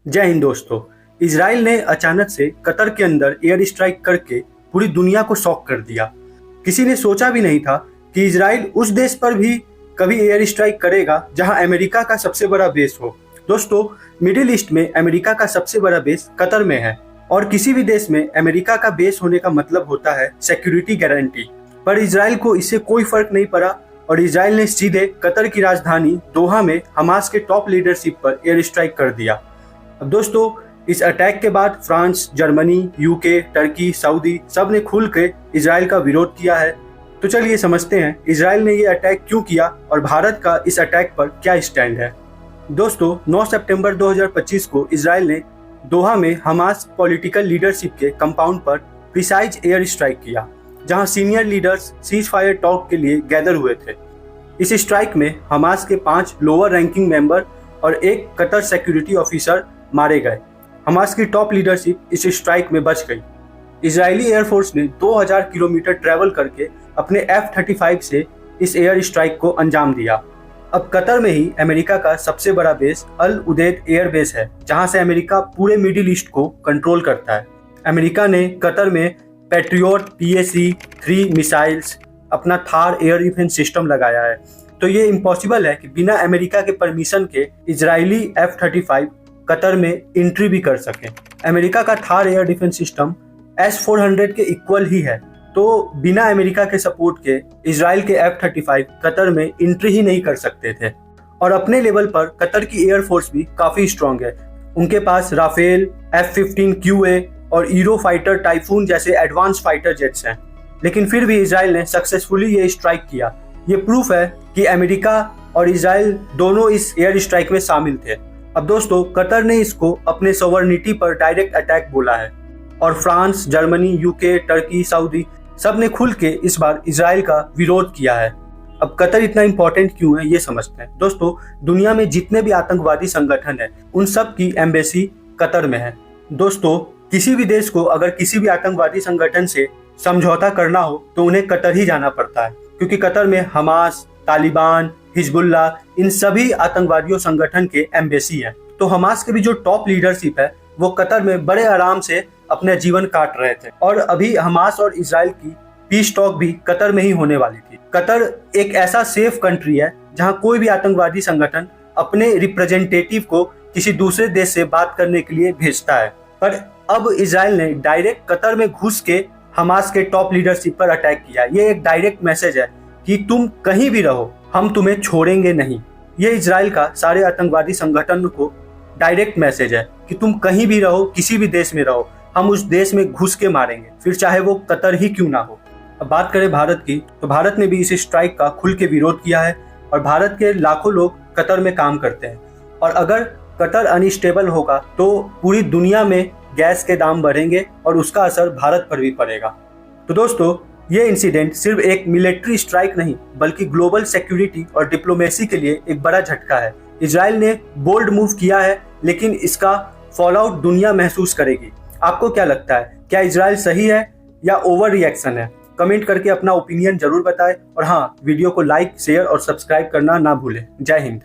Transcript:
जय हिंद दोस्तों। इजराइल ने अचानक से कतर के अंदर एयर स्ट्राइक करके पूरी दुनिया को शॉक कर दिया। किसी ने सोचा भी नहीं था कि इजराइल उस देश पर भी कभी एयर स्ट्राइक करेगा जहां अमेरिका का सबसे बड़ा बेस हो। दोस्तों, मिडिल ईस्ट में अमेरिका का सबसे बड़ा बेस कतर में है और किसी भी देश में अमेरिका का बेस होने का मतलब होता है सिक्योरिटी गारंटी। पर इजराइल को इससे कोई फर्क नहीं पड़ा और इजराइल ने सीधे कतर की राजधानी दोहा में हमास के टॉप लीडरशिप पर एयर स्ट्राइक कर दिया। अब दोस्तों, इस अटैक के बाद France, Germany, UK, Turkey, Saudi सब ने खुल के इजराइल का विरोध किया है। तो चलिए समझते हैं इजराइल ने ये अटैक क्यों किया और भारत का इस अटैक पर क्या स्टैंड है। दोस्तों, 9 सितंबर 2025 को इजराइल ने दोहा में हमास पॉलिटिकल लीडरशिप के कंपाउंड पर प्रिसाइज एयर स्ट्राइक किया, जहां senior leaders cease fire talk के लिए गैदर हुए थे। इस स्ट्राइक में हमास के 5 लोअर रैंकिंग मेंबर और एक कतर सिक्योरिटी ऑफिसर मारे गए। हमास की टॉप लीडरशिप इस स्ट्राइक में बच गई। इजरायली एयरफोर्स ने 2000 किलोमीटर ट्रैवल करके अपने F-35 से इस एयर स्ट्राइक को अंजाम दिया। अब कतर में ही अमेरिका का सबसे बड़ा बेस अल उदेद एयर बेस है, जहां से अमेरिका पूरे मिडिल ईस्ट को कंट्रोल करता है। अमेरिका ने कतर में पैट्रियोट PAC-3 मिसाइल्स, अपना थार एयर डिफेंस सिस्टम लगाया है। तो ये इम्पॉसिबल है कि बिना अमेरिका के परमिशन के इजरायली F-35 कतर में एंट्री भी कर सके। अमेरिका का Thar air defence system S-400 के इक्वल ही है, तो बिना अमेरिका के सपोर्ट के इजराइल के F-35 कतर में एंट्री ही नहीं कर सकते थे। और अपने लेवल पर कतर की एयरफोर्स भी काफी स्ट्रांग है। उनके पास राफेल, F-15 QA और ईरो फाइटर टाइफून जैसे एडवांस फाइटर जेट्स हैं। लेकिन फिर भी इजराइल ने सक्सेसफुली ये स्ट्राइक किया। ये प्रूफ है कि अमेरिका और इजराइल दोनों इस एयर स्ट्राइक में शामिल थे। अब दोस्तों, कतर ने इसको अपने सॉवरेनिटी पर डायरेक्ट अटैक बोला है और France, Germany, UK, Turkey, Saudi सब ने खुल के इस बार इजराइल का विरोध किया है। अब कतर इतना इंपॉर्टेंट क्यों है ये समझते हैं। दोस्तों, दुनिया में जितने भी आतंकवादी संगठन है उन सब की एम्बेसी कतर में है। दोस्तों, किसी भी देश को अगर किसी भी आतंकवादी संगठन से समझौता करना हो तो उन्हें कतर ही जाना पड़ता है, क्योंकि कतर में हमास, तालिबान, हिजबुल्ला इन सभी आतंकवादियों संगठन के एम्बेसी है। तो हमास के भी जो टॉप लीडरशिप है वो कतर में बड़े आराम से अपने जीवन काट रहे थे और अभी हमास और इजराइल की पीस टॉक भी कतर में ही होने वाली थी। कतर एक ऐसा सेफ कंट्री है जहां कोई भी आतंकवादी संगठन अपने रिप्रेजेंटेटिव को किसी दूसरे देश से बात करने के लिए भेजता है। पर अब इजराइल ने डायरेक्ट कतर में घुस के हमास के टॉप लीडरशिप पर अटैक किया। ये एक डायरेक्ट मैसेज है कि तुम कहीं भी रहो, हम तुम्हें छोड़ेंगे नहीं। ये इजराइल का सारे आतंकवादी संगठन को डायरेक्ट मैसेज है कि तुम कहीं भी रहो, किसी भी देश में रहो, हम उस देश में घुस के मारेंगे, फिर चाहे वो कतर ही क्यों ना हो। अब बात करें भारत की, तो भारत ने भी इस स्ट्राइक का खुल के विरोध किया है और भारत के लाखों लोग कतर में काम करते हैं। और अगर कतर अनस्टेबल होगा तो पूरी दुनिया में गैस के दाम बढ़ेंगे और उसका असर भारत पर भी पड़ेगा। तो दोस्तों, ये इंसिडेंट सिर्फ एक मिलिट्री स्ट्राइक नहीं बल्कि ग्लोबल सिक्योरिटी और डिप्लोमेसी के लिए एक बड़ा झटका है। इजराइल ने बोल्ड मूव किया है, लेकिन इसका फॉलआउट दुनिया महसूस करेगी। आपको क्या लगता है, क्या इजराइल सही है या ओवर रिएक्शन है? कमेंट करके अपना ओपिनियन जरूर बताएं और हाँ, वीडियो को लाइक, शेयर और सब्सक्राइब करना ना भूलें। जय हिंद।